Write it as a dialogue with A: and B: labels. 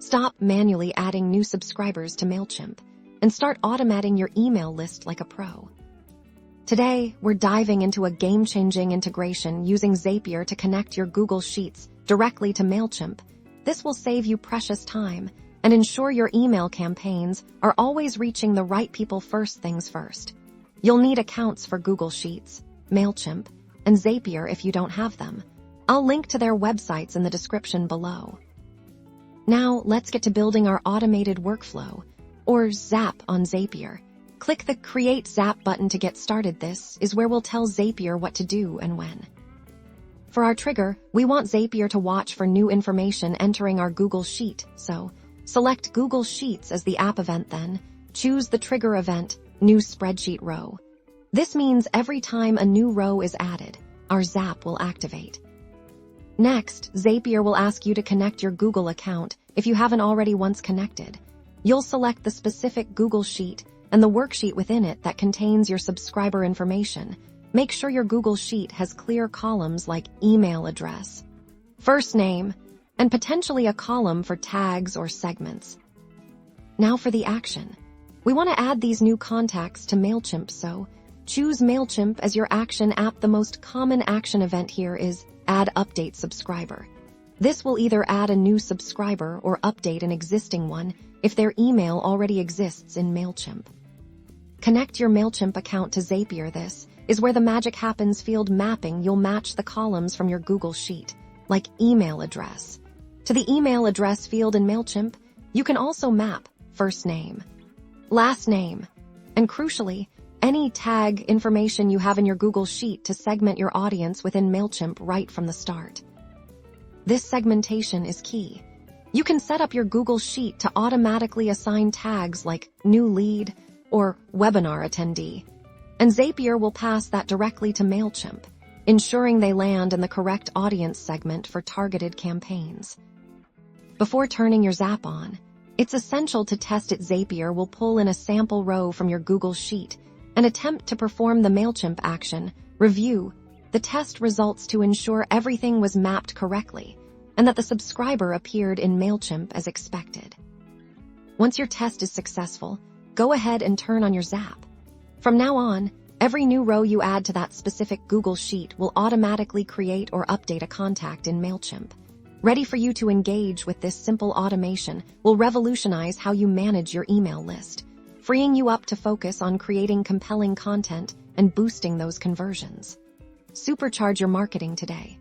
A: Stop manually adding new subscribers to Mailchimp and start automating your email list like a pro. Today, we're diving into a game-changing integration using Zapier to connect your Google Sheets directly to Mailchimp. This will save you precious time and ensure your email campaigns are always reaching the right people first things first. You'll need accounts for Google Sheets, Mailchimp, and Zapier if you don't have them. I'll link to their websites in the description below. Now, let's get to building our automated workflow, or Zap on Zapier. Click the Create Zap button to get started. This is where we'll tell Zapier what to do and when. For our trigger, we want Zapier to watch for new information entering our Google Sheet, so select Google Sheets as the app event, then choose the trigger event, New Spreadsheet Row. This means every time a new row is added, our Zap will activate. Next, Zapier will ask you to connect your Google account if you haven't already once connected. You'll select the specific Google Sheet and the worksheet within it that contains your subscriber information. Make sure your Google Sheet has clear columns like email address, first name, and potentially a column for tags or segments. Now for the action. We want to add these new contacts to Mailchimp, so choose Mailchimp as your action app. The most common action event here is Add Update Subscriber. This will either add a new subscriber or update an existing one if their email already exists in Mailchimp. Connect your Mailchimp account to Zapier. This is where the magic happens. Field mapping. You'll match the columns from your Google Sheet, like email address, to the email address field in Mailchimp. You can also map first name, last name, and crucially, any tag information you have in your Google Sheet to segment your audience within Mailchimp right from the start. This segmentation is key. You can set up your Google Sheet to automatically assign tags like new lead or webinar attendee, and Zapier will pass that directly to Mailchimp, ensuring they land in the correct audience segment for targeted campaigns. Before turning your Zap on, it's essential to test it. Zapier will pull in a sample row from your Google Sheet and attempt to perform the Mailchimp action, review the test results to ensure everything was mapped correctly and that the subscriber appeared in Mailchimp as expected. Once your test is successful, go ahead and turn on your Zap. From now on, every new row you add to that specific Google Sheet will automatically create or update a contact in Mailchimp. Ready for you to engage with this simple automation will revolutionize how you manage your email list, freeing you up to focus on creating compelling content and boosting those conversions. Supercharge your marketing today.